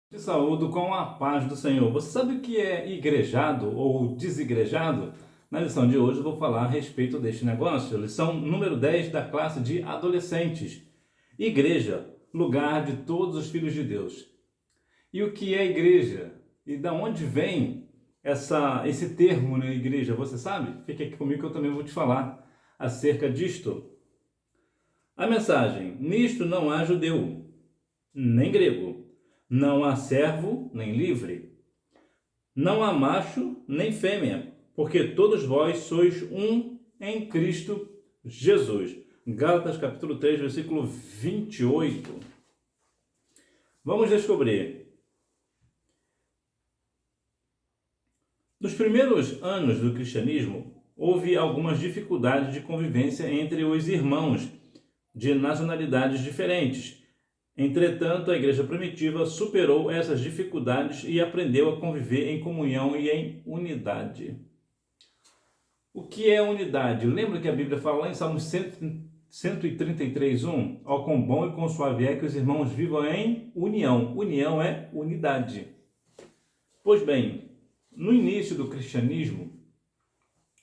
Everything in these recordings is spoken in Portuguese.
Te saúdo com a paz do Senhor. Você sabe o que é igrejado ou desigrejado? Na lição de hoje eu vou falar a respeito deste negócio. Lição número 10 da classe de adolescentes. Igreja, lugar de todos os filhos de Deus. E o que é igreja? E da onde vem esse termo, né, igreja? Você sabe? Fique aqui comigo que eu também vou te falar acerca disto. A mensagem: nisto não há judeu, nem grego. Não há servo, nem livre. Não há macho, nem fêmea, porque todos vós sois um em Cristo Jesus. Gálatas capítulo 3, versículo 28. Vamos descobrir. Nos primeiros anos do cristianismo, houve algumas dificuldades de convivência entre os irmãos de nacionalidades diferentes. Entretanto, a igreja primitiva superou essas dificuldades e aprendeu a conviver em comunhão e em unidade. O que é unidade? Lembra que a Bíblia fala lá em Salmos 133:1? Ó, quão bom e quão suave é que os irmãos vivam em união. União é unidade. Pois bem, no início do cristianismo,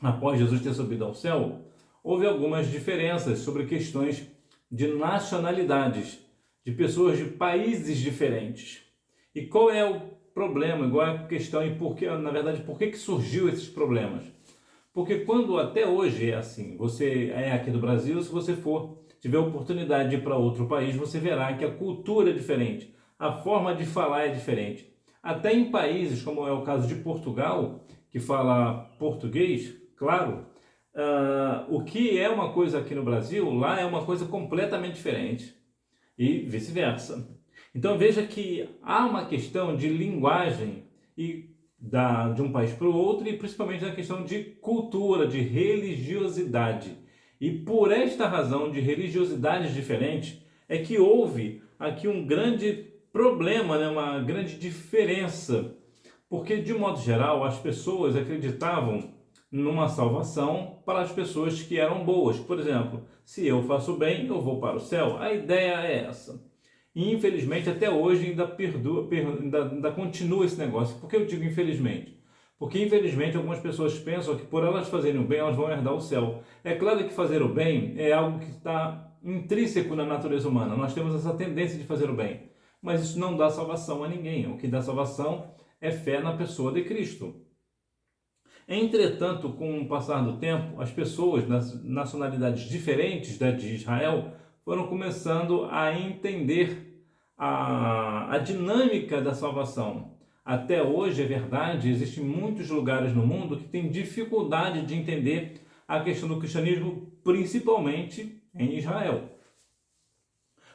após Jesus ter subido ao céu, houve algumas diferenças sobre questões de nacionalidades, de pessoas de países diferentes. E qual é o problema, igual a questão, e por que, na verdade, por que surgiu esses problemas? Porque quando até hoje é assim, você é aqui do Brasil, se você tiver oportunidade de ir para outro país, você verá que a cultura é diferente, a forma de falar é diferente. Até em países, como é o caso de Portugal, que fala português, claro, o que é uma coisa aqui no Brasil, lá é uma coisa completamente diferente. E vice-versa. Então veja que há uma questão de linguagem de um país para o outro, e principalmente na questão de cultura, de religiosidade. E por esta razão de religiosidades diferentes é que houve aqui um grande problema, né? Uma grande diferença. Porque, de modo geral, as pessoas acreditavam numa salvação para as pessoas que eram boas. Por exemplo, se eu faço bem, eu vou para o céu. A ideia é essa. E infelizmente até hoje ainda continua esse negócio. Por que eu digo infelizmente? Porque infelizmente algumas pessoas pensam que por elas fazerem o bem, elas vão herdar o céu. É claro que fazer o bem é algo que está intrínseco na natureza humana. Nós temos essa tendência de fazer o bem. Mas isso não dá salvação a ninguém. O que dá salvação é fé na pessoa de Cristo. Entretanto, com o passar do tempo, as pessoas das nacionalidades diferentes da de Israel foram começando a entender a dinâmica da salvação. Até hoje, é verdade, existem muitos lugares no mundo que têm dificuldade de entender a questão do cristianismo, principalmente em Israel.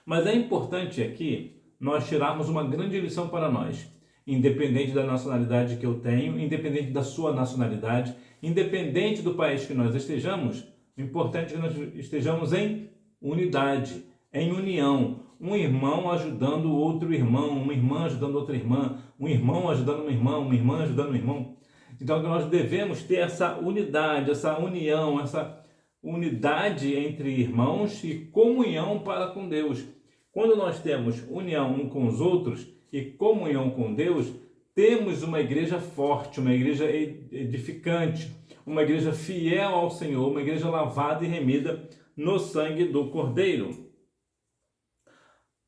Mas é importante aqui nós tirarmos uma grande lição para nós. Independente da nacionalidade que eu tenho, independente da sua nacionalidade, independente do país que nós estejamos, o importante é que nós estejamos em unidade, em união. Um irmão ajudando outro irmão, uma irmã ajudando outra irmã, um irmão ajudando uma irmã ajudando um irmão. Então nós devemos ter essa unidade, essa união, essa unidade entre irmãos e comunhão para com Deus. Quando nós temos união uns com os outros e comunhão com Deus, temos uma igreja forte, uma igreja edificante, uma igreja fiel ao Senhor, uma igreja lavada e remida no sangue do Cordeiro.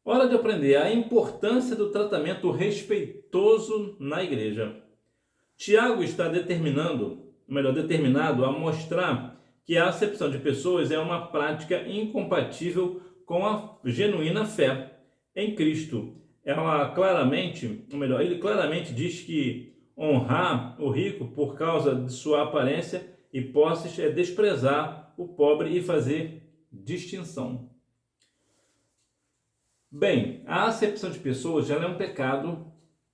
Hora de aprender a importância do tratamento respeitoso na igreja. Tiago está determinado a mostrar que a acepção de pessoas é uma prática incompatível com a genuína fé em Cristo. Ele claramente diz que honrar o rico por causa de sua aparência e posses é desprezar o pobre e fazer distinção. Bem, a acepção de pessoas já é um pecado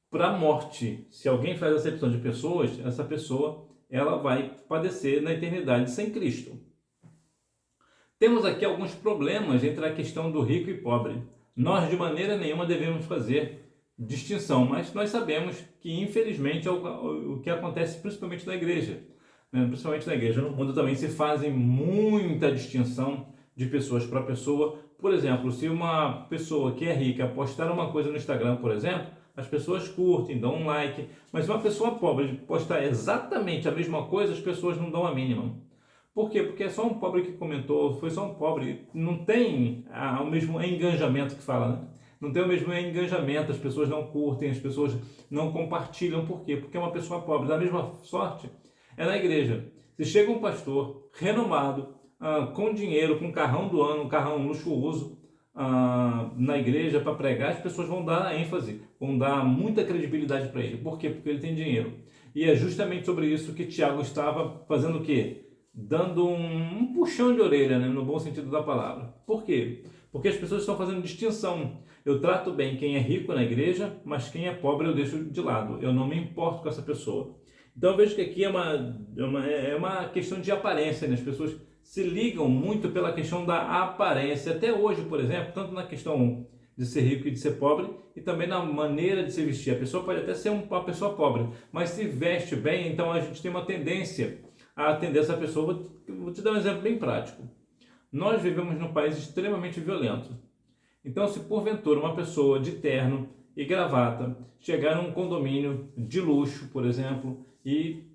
para a morte. Se alguém faz acepção de pessoas, essa pessoa ela vai padecer na eternidade sem Cristo. Temos aqui alguns problemas entre a questão do rico e pobre. Nós, de maneira nenhuma, devemos fazer distinção, mas nós sabemos que, infelizmente, é o que acontece principalmente na igreja. Principalmente na igreja. No mundo também se fazem muita distinção de pessoas para pessoa. Por exemplo, se uma pessoa que é rica postar uma coisa no Instagram, por exemplo, as pessoas curtem, dão um like, mas se uma pessoa pobre postar exatamente a mesma coisa, as pessoas não dão a mínima. Por quê? Porque é só um pobre que comentou, foi só um pobre, não tem o mesmo engajamento que fala, né? Não tem o mesmo engajamento, as pessoas não curtem, as pessoas não compartilham. Por quê? Porque é uma pessoa pobre. Da mesma sorte, é na igreja. Se chega um pastor renomado, com dinheiro, com carrão do ano, um carrão luxuoso, na igreja para pregar, as pessoas vão dar ênfase, vão dar muita credibilidade para ele. Por quê? Porque ele tem dinheiro. E é justamente sobre isso que Tiago estava fazendo o quê? Dando um puxão de orelha, né? No bom sentido da palavra. Por quê? Porque as pessoas estão fazendo distinção. Eu trato bem quem é rico na igreja, mas quem é pobre eu deixo de lado. Eu não me importo com essa pessoa. Então eu vejo que aqui é uma questão de aparência, né? As pessoas se ligam muito pela questão da aparência. Até hoje, por exemplo, tanto na questão de ser rico e de ser pobre, e também na maneira de se vestir. A pessoa pode até ser uma pessoa pobre, mas se veste bem, então a gente tem uma tendência a atender essa pessoa. Vou te dar um exemplo bem prático. Nós vivemos num país extremamente violento. Então, se porventura uma pessoa de terno e gravata chegar num condomínio de luxo, por exemplo, e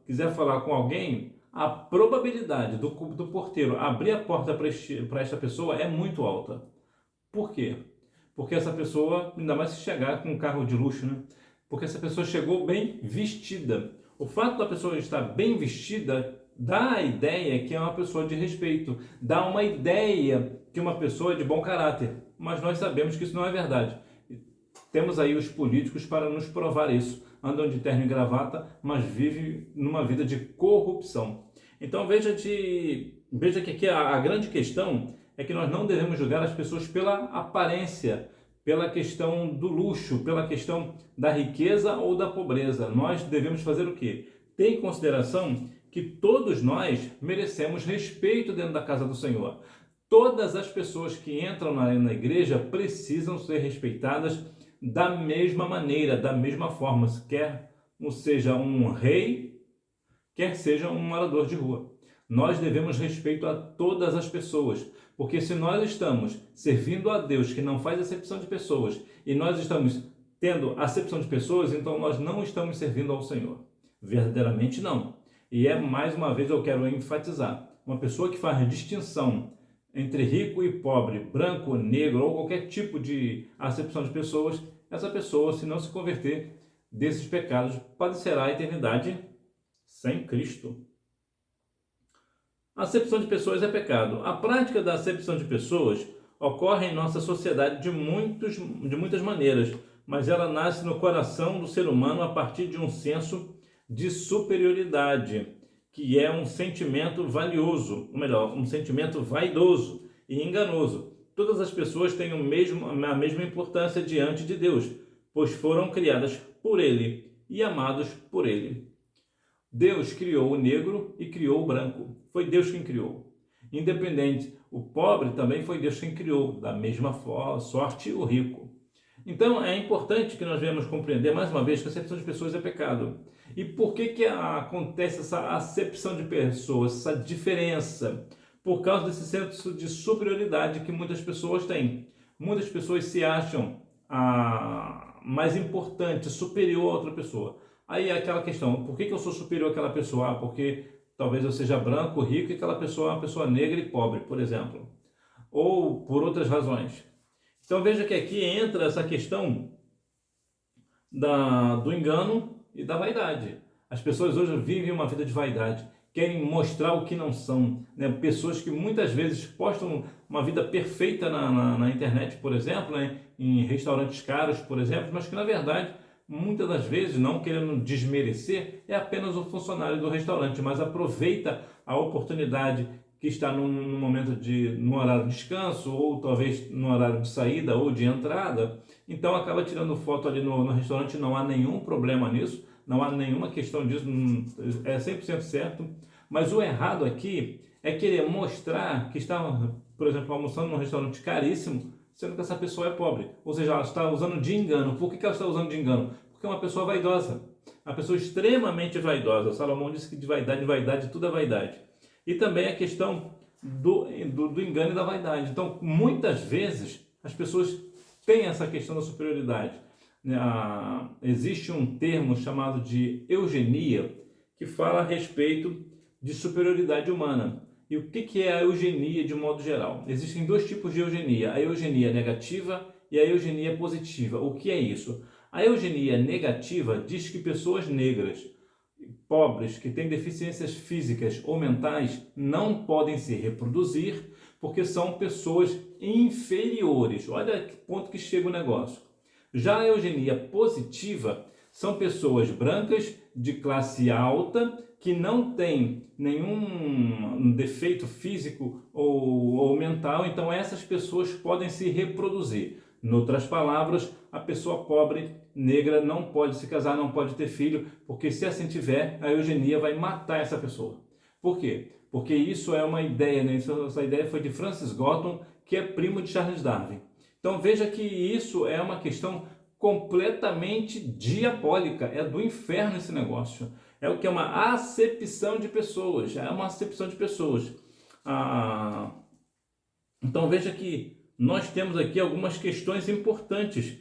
quiser falar com alguém, a probabilidade do porteiro abrir a porta para esta pessoa é muito alta. Por quê? Porque essa pessoa, ainda mais se chegar com um carro de luxo, né? Porque essa pessoa chegou bem vestida. O fato da pessoa estar bem vestida dá a ideia que é uma pessoa de respeito, dá uma ideia que uma pessoa é de bom caráter, mas nós sabemos que isso não é verdade. Temos aí os políticos para nos provar isso. Andam de terno e gravata, mas vivem numa vida de corrupção. Então veja que aqui a grande questão é que nós não devemos julgar as pessoas pela aparência, pela questão do luxo, pela questão da riqueza ou da pobreza. Nós devemos fazer o quê? Ter em consideração que todos nós merecemos respeito dentro da casa do Senhor. Todas as pessoas que entram na igreja precisam ser respeitadas da mesma maneira, da mesma forma, quer seja um rei, quer seja um morador de rua. Nós devemos respeito a todas as pessoas, porque se nós estamos servindo a Deus, que não faz acepção de pessoas, e nós estamos tendo acepção de pessoas, então nós não estamos servindo ao Senhor. Verdadeiramente não. E mais uma vez eu quero enfatizar, uma pessoa que faz distinção entre rico e pobre, branco, negro ou qualquer tipo de acepção de pessoas, essa pessoa, se não se converter desses pecados, padecerá a eternidade sem Cristo. A acepção de pessoas é pecado. A prática da acepção de pessoas ocorre em nossa sociedade de muitas maneiras, mas ela nasce no coração do ser humano a partir de um senso de superioridade, que é um sentimento valioso, ou melhor, um sentimento vaidoso e enganoso. Todas as pessoas têm a mesma importância diante de Deus, pois foram criadas por Ele e amados por Ele. Deus criou o negro e criou o branco. Foi Deus quem criou. Independente, o pobre também foi Deus quem criou, da mesma sorte o rico. Então é importante que nós venhamos compreender mais uma vez que a acepção de pessoas é pecado. E por que acontece essa acepção de pessoas, essa diferença? Por causa desse senso de superioridade que muitas pessoas têm. Muitas pessoas se acham mais importante, superior a outra pessoa. Aí é aquela questão, por que eu sou superior àquela pessoa? Porque talvez eu seja branco, rico e aquela pessoa é uma pessoa negra e pobre, por exemplo. Ou por outras razões. Então veja que aqui entra essa questão do engano e da vaidade. As pessoas hoje vivem uma vida de vaidade, querem mostrar o que não são, né? Pessoas que muitas vezes postam uma vida perfeita na internet, por exemplo, né? Em restaurantes caros, por exemplo, mas que na verdade, muitas das vezes, não querendo desmerecer, é apenas o funcionário do restaurante, mas aproveita a oportunidade que está no momento no horário de descanso, ou talvez no horário de saída ou de entrada, então acaba tirando foto ali no restaurante, não há nenhum problema nisso, não há nenhuma questão disso, é 100% certo, mas o errado aqui é querer mostrar que está, por exemplo, almoçando num restaurante caríssimo, sendo que essa pessoa é pobre, ou seja, ela está usando de engano. Por que ela está usando de engano? Porque é uma pessoa vaidosa, uma pessoa extremamente vaidosa. Salomão disse que de vaidade, tudo é vaidade. E também a questão do engano e da vaidade. Então, muitas vezes, as pessoas têm essa questão da superioridade. né, existe um termo chamado de eugenia, que fala a respeito de superioridade humana. E o que é a eugenia de modo geral? Existem dois tipos de eugenia, a eugenia negativa e a eugenia positiva. O que é isso? A eugenia negativa diz que pessoas negras, pobres, que têm deficiências físicas ou mentais, não podem se reproduzir porque são pessoas inferiores. Olha que ponto que chega o negócio. Já a eugenia positiva são pessoas brancas de classe alta que não têm nenhum defeito físico ou mental, então essas pessoas podem se reproduzir. Em outras palavras, a pessoa pobre, negra, não pode se casar, não pode ter filho, porque se assim tiver, a eugenia vai matar essa pessoa. Por quê? Porque isso é uma ideia, né? Essa ideia foi de Francis Galton, que é primo de Charles Darwin. Então veja que isso é uma questão completamente diabólica, é do inferno esse negócio. É o que é uma acepção de pessoas, é uma acepção de pessoas. Então veja que nós temos aqui algumas questões importantes.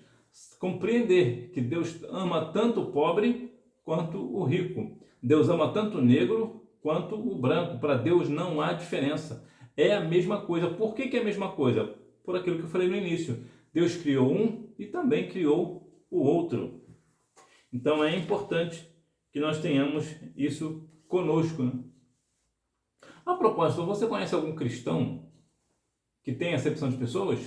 Compreender que Deus ama tanto o pobre quanto o rico. Deus ama tanto o negro quanto o branco. Para Deus não há diferença. É a mesma coisa. Por que é a mesma coisa? Por aquilo que eu falei no início. Deus criou um e também criou o outro. Então é importante que nós tenhamos isso conosco, né? A propósito, você conhece algum cristão que tem acepção de pessoas?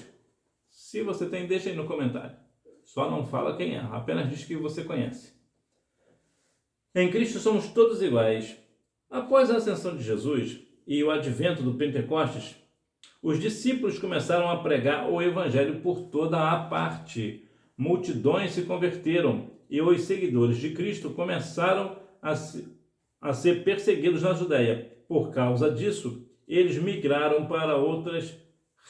Se você tem, deixa aí no comentário. Só não fala quem é, apenas diz que você conhece. Em Cristo somos todos iguais. Após a ascensão de Jesus e o advento do Pentecostes, os discípulos começaram a pregar o evangelho por toda a parte. Multidões se converteram e os seguidores de Cristo começaram a ser perseguidos na Judéia. Por causa disso, eles migraram para outras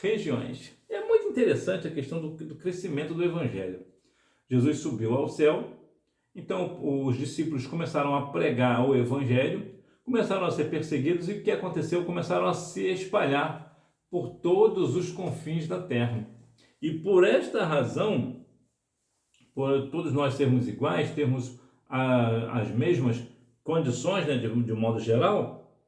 regiões. É muito interessante a questão do crescimento do evangelho. Jesus subiu ao céu, então os discípulos começaram a pregar o evangelho, começaram a ser perseguidos e o que aconteceu? Começaram a se espalhar por todos os confins da terra. E por esta razão, por todos nós sermos iguais, termos as mesmas condições, né, de modo geral,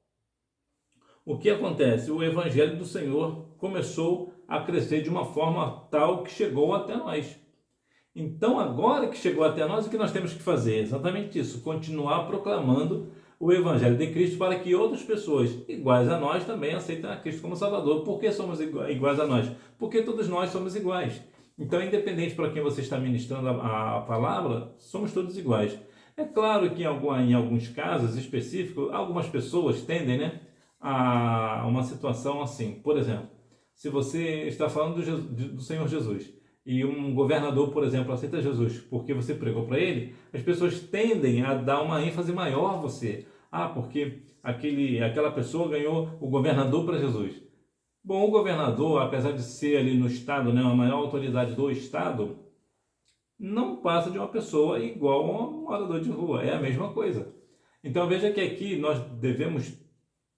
o que acontece? O evangelho do Senhor começou a crescer de uma forma tal que chegou até nós. Então, agora que chegou até nós, o que nós temos que fazer? Exatamente isso, continuar proclamando o evangelho de Cristo para que outras pessoas iguais a nós também aceitem a Cristo como Salvador. Por que somos iguais a nós? Porque todos nós somos iguais. Então, independente para quem você está ministrando a palavra, somos todos iguais. É claro que em alguns casos específicos, algumas pessoas tendem, né, a uma situação assim. Por exemplo, se você está falando do Senhor Jesus e um governador, por exemplo, aceita Jesus porque você pregou para ele, as pessoas tendem a dar uma ênfase maior a você. Porque aquela pessoa ganhou o governador para Jesus. Bom, o governador, apesar de ser ali no estado, né, a maior autoridade do estado, não passa de uma pessoa igual a um morador de rua. É a mesma coisa. Então veja que aqui nós devemos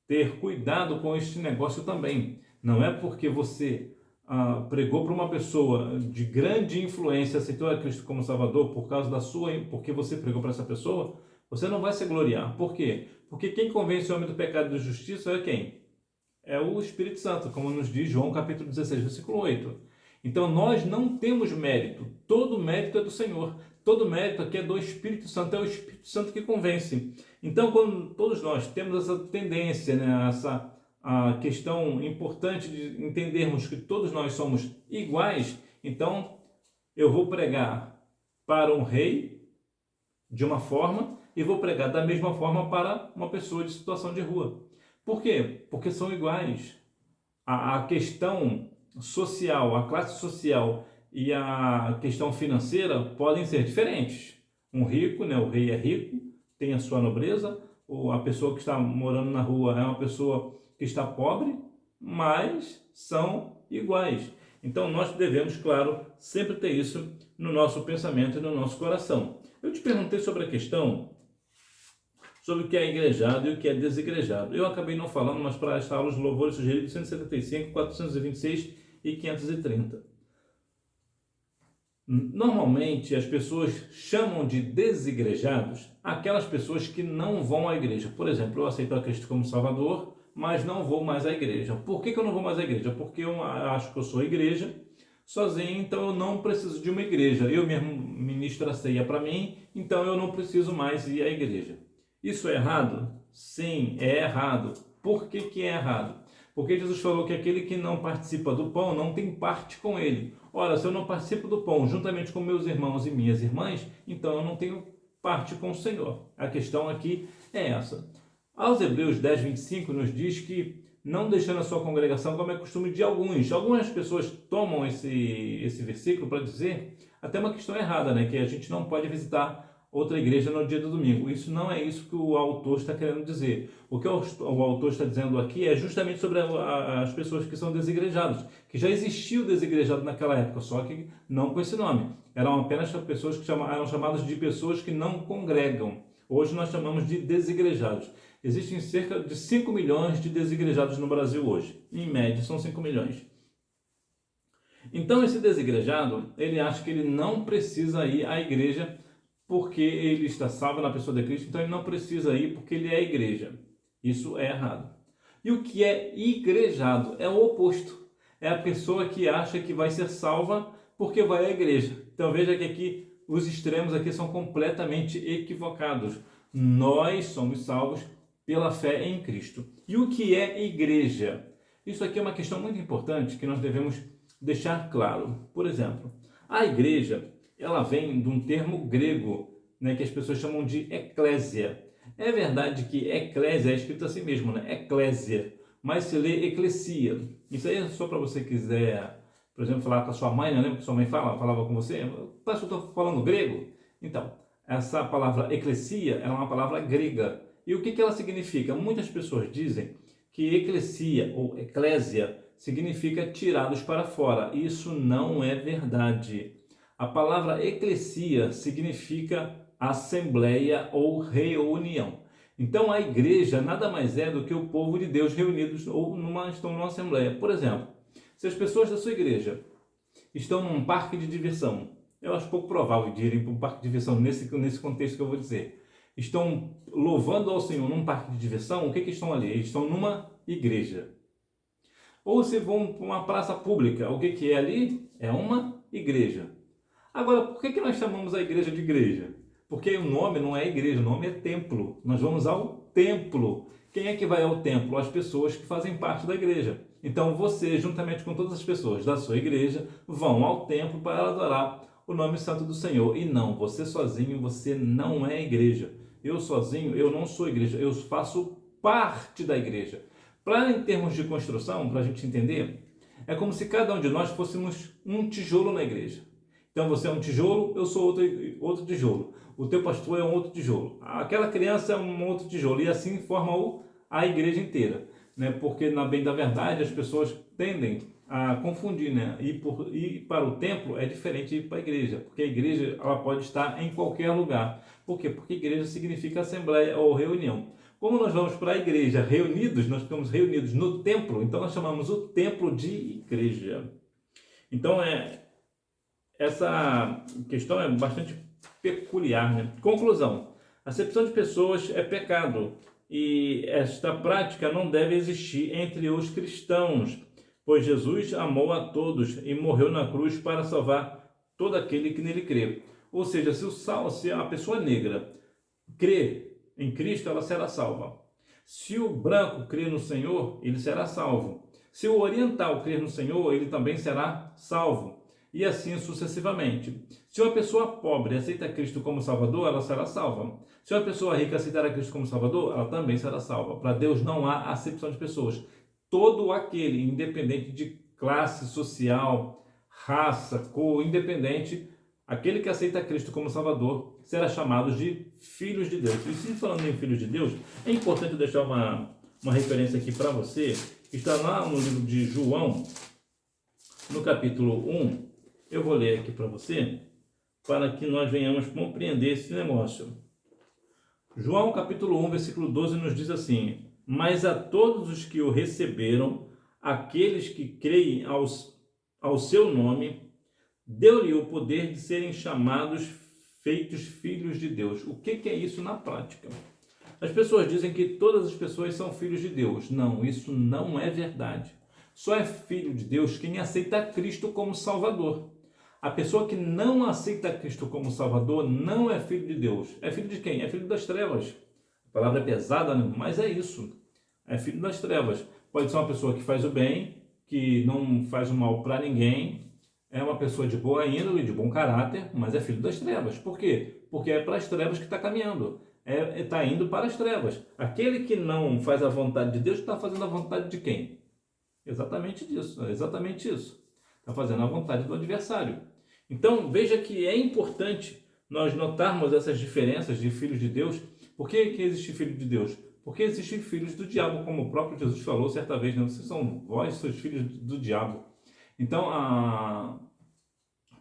ter cuidado com este negócio também. Não é porque você pregou para uma pessoa de grande influência, aceitou a Cristo como Salvador porque você pregou para essa pessoa, você não vai se gloriar. Por quê? Porque quem convence o homem do pecado e da justiça é quem? É o Espírito Santo, como nos diz João capítulo 16, versículo 8. Então nós não temos mérito, todo mérito é do Senhor. Todo mérito aqui é do Espírito Santo, é o Espírito Santo que convence. Então, quando todos nós temos essa tendência, né, essa questão importante de entendermos que todos nós somos iguais, então eu vou pregar para um rei de uma forma e vou pregar da mesma forma para uma pessoa de situação de rua. Por quê? Porque são iguais. A questão social, a classe social e a questão financeira podem ser diferentes. Um rico, né, o rei é rico, tem a sua nobreza, ou a pessoa que está morando na rua é uma pessoa que está pobre, mas são iguais. Então nós devemos, claro, sempre ter isso no nosso pensamento e no nosso coração. Eu te perguntei sobre a questão sobre o que é igrejado e o que é desigrejado. Eu acabei não falando, mas para esta aula os louvores sugeridos 175, 426 e 530. Normalmente as pessoas chamam de desigrejados aquelas pessoas que não vão à igreja. Por exemplo, eu aceito a Cristo como Salvador, mas não vou mais à igreja. Por que eu não vou mais à igreja? Porque eu acho que eu sou igreja sozinho, então eu não preciso de uma igreja. Eu mesmo ministro a ceia para mim, então eu não preciso mais ir à igreja. Isso é errado? Sim, é errado. Por que é errado? Porque Jesus falou que aquele que não participa do pão não tem parte com ele. Ora, se eu não participo do pão juntamente com meus irmãos e minhas irmãs, então eu não tenho parte com o Senhor. A questão aqui é essa. Aos Hebreus 10, 25 nos diz que não deixando a sua congregação, como é costume de alguns. Algumas pessoas tomam esse versículo para dizer até uma questão errada, né? Que a gente não pode visitar outra igreja no dia do domingo. Isso não é isso que o autor está querendo dizer. O que o autor está dizendo aqui é justamente sobre as pessoas que são desigrejadas, que já existiu desigrejado naquela época, só que não com esse nome. Eram apenas pessoas que eram chamadas de pessoas que não congregam. Hoje nós chamamos de desigrejados. Existem cerca de 5 milhões de desigrejados no Brasil hoje. Em média, são 5 milhões. Então, esse desigrejado, ele acha que ele não precisa ir à igreja porque ele está salvo na pessoa de Cristo, então ele não precisa ir porque ele é a igreja. Isso é errado. E o que é igrejado é o oposto. É a pessoa que acha que vai ser salva porque vai à igreja. Então veja que aqui os extremos aqui são completamente equivocados. Nós somos salvos pela fé em Cristo. E o que é igreja? Isso aqui é uma questão muito importante que nós devemos deixar claro. Por exemplo, a igreja, ela vem de um termo grego, né, que as pessoas chamam de eclésia. É verdade que eclésia é escrito assim mesmo, né? Eclésia, mas se lê eclesia. Isso aí é só para você quiser, por exemplo, falar com a sua mãe, né? Lembra que sua mãe falava com você? Acho que eu estou falando grego? Então, essa palavra eclesia é uma palavra grega. E o que ela significa? Muitas pessoas dizem que eclesia ou eclésia significa tirados para fora. Isso não é verdade. A palavra eclesia significa assembleia ou reunião. Então a igreja nada mais é do que o povo de Deus reunidos ou estão numa assembleia. Por exemplo, se as pessoas da sua igreja estão num parque de diversão, eu acho pouco provável de irem para um parque de diversão nesse contexto que eu vou dizer. Estão louvando ao Senhor num parque de diversão, o que estão ali? Eles estão numa igreja. Ou se vão para uma praça pública, o que é ali? É uma igreja. Agora, por que nós chamamos a igreja de igreja? Porque o nome não é igreja, o nome é templo. Nós vamos ao templo. Quem é que vai ao templo? As pessoas que fazem parte da igreja. Então você, juntamente com todas as pessoas da sua igreja, vão ao templo para adorar o nome santo do Senhor. E não, você sozinho, você não é igreja. Eu sozinho, eu não sou igreja, eu faço parte da igreja. Para em termos de construção, para a gente entender, é como se cada um de nós fôssemos um tijolo na igreja. Então você é um tijolo, eu sou outro tijolo. O teu pastor é um outro tijolo. Aquela criança é um outro tijolo. E assim forma a igreja inteira. Né? Porque, na bem da verdade, as pessoas tendem a confundir. Né? Ir para o templo é diferente de ir para a igreja. Porque a igreja ela pode estar em qualquer lugar. Por quê? Porque igreja significa assembleia ou reunião. Como nós vamos para a igreja reunidos, nós ficamos reunidos no templo, então nós chamamos o templo de igreja. Então, essa questão é bastante peculiar, né? Conclusão. Acepção de pessoas é pecado e esta prática não deve existir entre os cristãos, pois Jesus amou a todos e morreu na cruz para salvar todo aquele que nele crê. Ou seja, se a pessoa negra crê em Cristo, ela será salva. Se o branco crer no Senhor, ele será salvo. Se o oriental crer no Senhor, ele também será salvo. E assim sucessivamente. Se uma pessoa pobre aceita Cristo como Salvador, ela será salva. Se uma pessoa rica aceitar a Cristo como Salvador, ela também será salva. Para Deus não há acepção de pessoas. Todo aquele, independente de classe social, raça, cor, independente, aquele que aceita Cristo como Salvador será chamado de filhos de Deus. E se falando em filhos de Deus, é importante deixar uma referência aqui para você, que está lá no livro de João, no capítulo 1. Eu vou ler aqui para você, para que nós venhamos compreender esse negócio. João capítulo 1, versículo 12 nos diz assim: mas a todos os que o receberam, aqueles que creem ao seu nome, deu-lhe o poder de serem chamados, feitos filhos de Deus. O que é isso na prática? As pessoas dizem que todas as pessoas são filhos de Deus. Não, isso não é verdade. Só é filho de Deus quem aceita Cristo como Salvador. A pessoa que não aceita Cristo como Salvador não é filho de Deus. É filho de quem? É filho das trevas. A palavra é pesada, né? Mas é isso. É filho das trevas. Pode ser uma pessoa que faz o bem, que não faz o mal para ninguém, é uma pessoa de boa índole, de bom caráter, mas é filho das trevas. Por quê? Porque é para as trevas que está caminhando. Está indo para as trevas. Aquele que não faz a vontade de Deus está fazendo a vontade de quem? Exatamente disso, exatamente isso. Está fazendo a vontade do adversário. Então, veja que é importante nós notarmos essas diferenças de filhos de Deus. Por que existe filho de Deus? Porque existem filhos do diabo, como o próprio Jesus falou certa vez, né? Vós sois filhos do diabo. Então,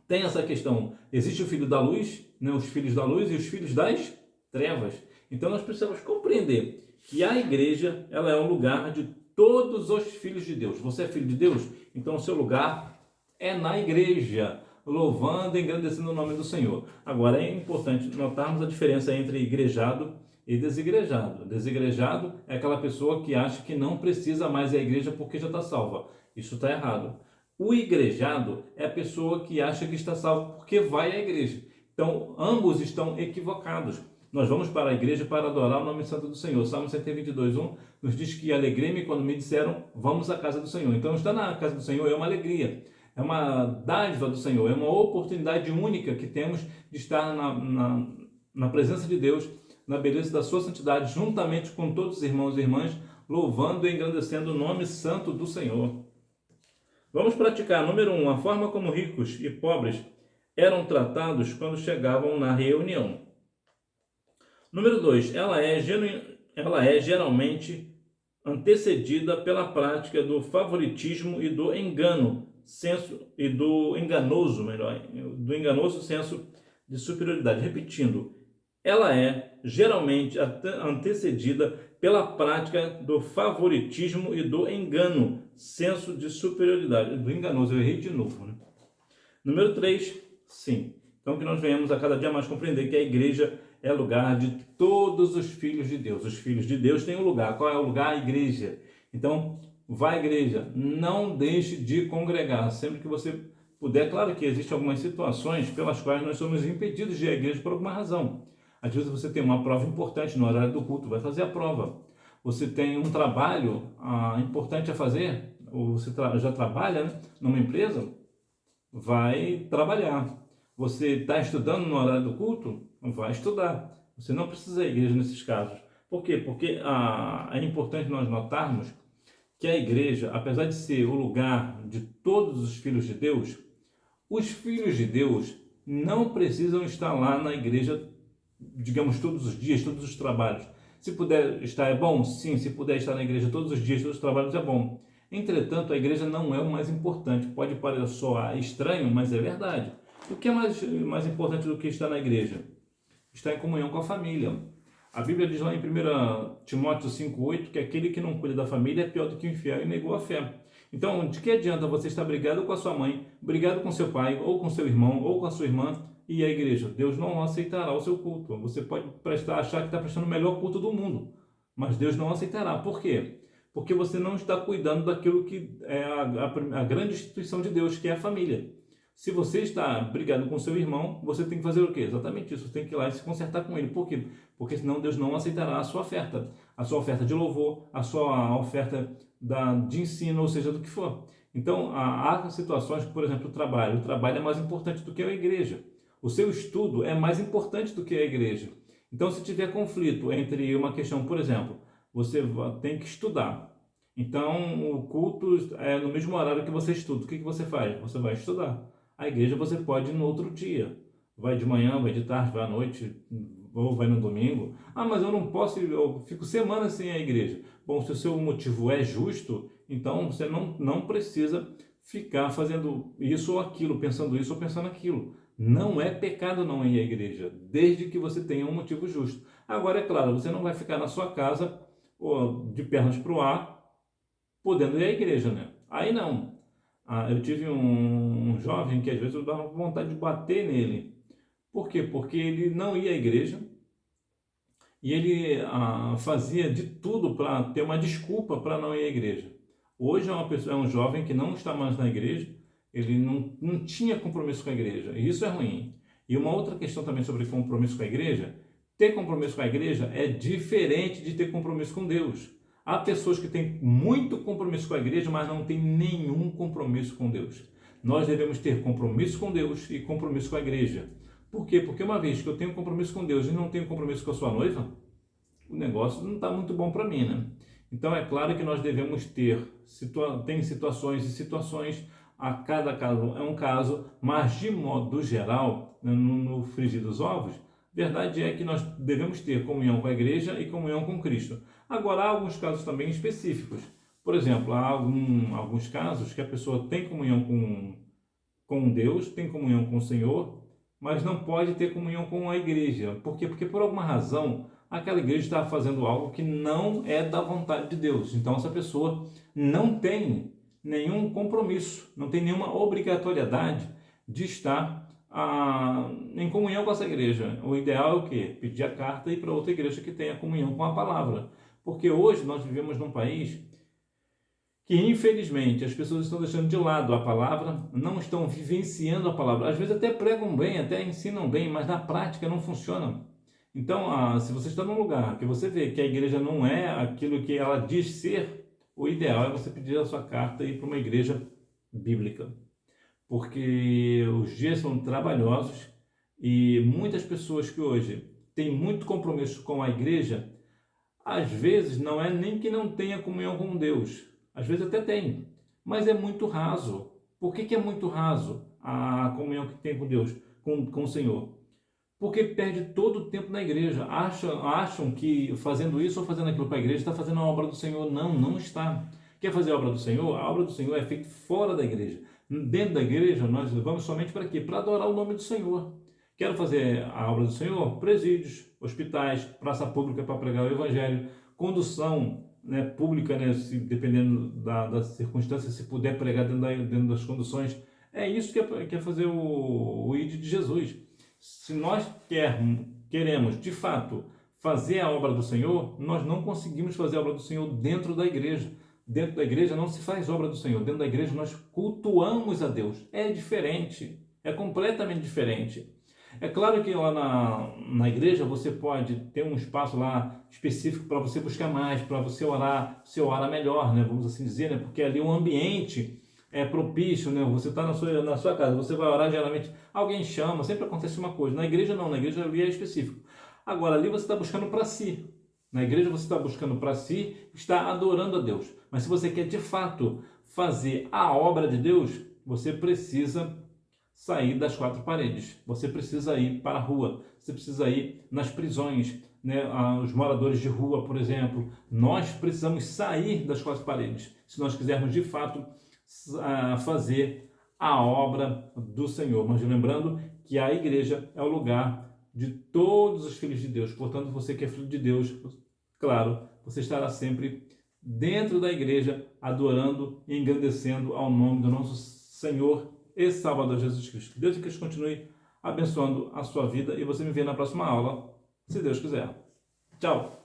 tem essa questão. Existe o filho da luz, né? Os filhos da luz e os filhos das trevas. Então, nós precisamos compreender que a igreja, ela é um lugar de todos os filhos de Deus. Você é filho de Deus? Então, o seu lugar é na igreja, louvando e engrandecendo o nome do Senhor. Agora, é importante notarmos a diferença entre igrejado e desigrejado. Desigrejado é aquela pessoa que acha que não precisa mais ir à igreja porque já está salva. Isso está errado. O igrejado é a pessoa que acha que está salvo porque vai à igreja. Então, ambos estão equivocados. Nós vamos para a igreja para adorar o nome santo do Senhor. Salmo 122:1 nos diz que alegrei-me quando me disseram, vamos à casa do Senhor. Então, estar na casa do Senhor é uma alegria. É uma dádiva do Senhor, é uma oportunidade única que temos de estar na presença de Deus, na beleza da sua santidade, juntamente com todos os irmãos e irmãs, louvando e engrandecendo o nome santo do Senhor. Vamos praticar, número 1, a forma como ricos e pobres eram tratados quando chegavam na reunião. Número 2, ela é geralmente antecedida pela prática do favoritismo e do do enganoso senso de superioridade. Repetindo, ela é geralmente antecedida pela prática do favoritismo e do engano, senso de superioridade. Do enganoso, eu errei de novo, né? Número 3, sim. Então, que nós venhamos a cada dia mais compreender que a igreja é lugar de todos os filhos de Deus. Os filhos de Deus têm um lugar. Qual é o lugar? A igreja. Então, vá à igreja. Não deixe de congregar. Sempre que você puder. Claro que existem algumas situações pelas quais nós somos impedidos de ir à igreja por alguma razão. Às vezes você tem uma prova importante no horário do culto, vai fazer a prova. Você tem um trabalho importante a fazer, ou você já trabalha, né, numa empresa, vai trabalhar. Você está estudando no horário do culto, vai estudar. Você não precisa ir à igreja nesses casos. Por quê? Porque é importante nós notarmos que a igreja, apesar de ser o lugar de todos os filhos de Deus, os filhos de Deus não precisam estar lá na igreja, digamos, todos os dias, todos os trabalhos. Se puder estar é bom? Sim. Se puder estar na igreja todos os dias, todos os trabalhos é bom. Entretanto, a igreja não é o mais importante. Pode parecer soar estranho, mas é verdade. O que é mais importante do que estar na igreja? Estar em comunhão com a família. A Bíblia diz lá em 1 Timóteo 5,8 que aquele que não cuida da família é pior do que o infiel e negou a fé. Então, de que adianta você estar brigado com a sua mãe, brigado com seu pai, ou com seu irmão, ou com a sua irmã, e a igreja? Deus não aceitará o seu culto. Você pode achar que está prestando o melhor culto do mundo, mas Deus não aceitará. Por quê? Porque você não está cuidando daquilo que é a grande instituição de Deus, que é a família. Se você está brigado com seu irmão, você tem que fazer o quê? Exatamente isso. Você tem que ir lá e se consertar com ele. Por quê? Porque senão Deus não aceitará a sua oferta de louvor, a sua oferta de ensino, ou seja, do que for. Então, há situações, por exemplo, o trabalho. O trabalho é mais importante do que a igreja. O seu estudo é mais importante do que a igreja. Então, se tiver conflito entre uma questão, por exemplo, você tem que estudar. Então, o culto é no mesmo horário que você estuda. O que você faz? Você vai estudar. A igreja você pode ir no outro dia. Vai de manhã, vai de tarde, vai à noite, ou vai no domingo. Mas eu não posso, eu fico semanas sem a igreja. Bom, se o seu motivo é justo, então você não precisa ficar fazendo isso ou aquilo, pensando isso ou pensando aquilo. Não é pecado não ir à igreja, desde que você tenha um motivo justo. Agora, é claro, você não vai ficar na sua casa, ou de pernas para o ar, podendo ir à igreja, né? Aí não. Eu tive um jovem que às vezes eu dava vontade de bater nele. Por quê? Porque ele não ia à igreja e ele fazia de tudo para ter uma desculpa para não ir à igreja. Hoje é um jovem que não está mais na igreja, ele não tinha compromisso com a igreja, e isso é ruim. E uma outra questão também sobre compromisso com a igreja, ter compromisso com a igreja é diferente de ter compromisso com Deus. Há pessoas que têm muito compromisso com a igreja, mas não têm nenhum compromisso com Deus. Nós devemos ter compromisso com Deus e compromisso com a igreja. Por quê? Porque uma vez que eu tenho compromisso com Deus e não tenho compromisso com a sua noiva, o negócio não está muito bom para mim, né? Então é claro que nós devemos tem situações e situações, a cada caso é um caso, mas de modo geral, né, no frigir dos ovos, verdade é que nós devemos ter comunhão com a igreja e comunhão com Cristo. Agora, há alguns casos também específicos. Por exemplo, há alguns casos que a pessoa tem comunhão com Deus, tem comunhão com o Senhor, mas não pode ter comunhão com a igreja. Por quê? Porque por alguma razão aquela igreja está fazendo algo que não é da vontade de Deus. Então essa pessoa não tem nenhum compromisso, não tem nenhuma obrigatoriedade de estar em comunhão com essa igreja. O ideal é o quê? Pedir a carta e ir para outra igreja que tenha comunhão com a palavra. Porque hoje nós vivemos num país que infelizmente as pessoas estão deixando de lado a palavra, não estão vivenciando a palavra. Às vezes até pregam bem, até ensinam bem, mas na prática não funciona. Então, se você está num lugar que você vê que a igreja não é aquilo que ela diz ser, o ideal é você pedir a sua carta e ir para uma igreja bíblica. Porque os dias são trabalhosos e muitas pessoas que hoje têm muito compromisso com a igreja, às vezes não é nem que não tenha comunhão com Deus, às vezes até tem, mas é muito raso. Por que é muito raso a comunhão que tem com Deus, com o Senhor? Porque perde todo o tempo na igreja. Acham que fazendo isso ou fazendo aquilo para a igreja está fazendo a obra do Senhor. Não, não está. Quer fazer a obra do Senhor? A obra do Senhor é feita fora da igreja. Dentro da igreja, nós vamos somente para quê? Para adorar o nome do Senhor. Quero fazer a obra do Senhor? Presídios, hospitais, praça pública para pregar o evangelho, condução, né, pública, né, dependendo da circunstância, se puder pregar dentro das conduções. É isso que é fazer o ID de Jesus. Se nós queremos, de fato, fazer a obra do Senhor, nós não conseguimos fazer a obra do Senhor dentro da igreja. Dentro da igreja não se faz obra do Senhor. Dentro da igreja nós cultuamos a Deus. É diferente. É completamente diferente. É claro que lá na igreja você pode ter um espaço lá específico para você buscar mais, para você orar melhor, né? Vamos assim dizer, né? Porque ali o ambiente é propício, né? Você está na sua casa, você vai orar, geralmente alguém chama, sempre acontece uma coisa. Na igreja não, na igreja ali é específico. Agora ali você está buscando para si. Na igreja você está buscando para si, está adorando a Deus. Mas se você quer de fato fazer a obra de Deus, você precisa sair das quatro paredes. Você precisa ir para a rua. Você precisa ir nas prisões, né? Os moradores de rua, por exemplo. Nós precisamos sair das quatro paredes. Se nós quisermos de fato fazer a obra do Senhor. Mas lembrando que a igreja é o lugar de todos os filhos de Deus. Portanto, você que é filho de Deus, claro, você estará sempre dentro da igreja, adorando e engrandecendo ao nome do nosso Senhor e Salvador Jesus Cristo. Que Deus e Cristo continue abençoando a sua vida e você me vê na próxima aula, se Deus quiser. Tchau!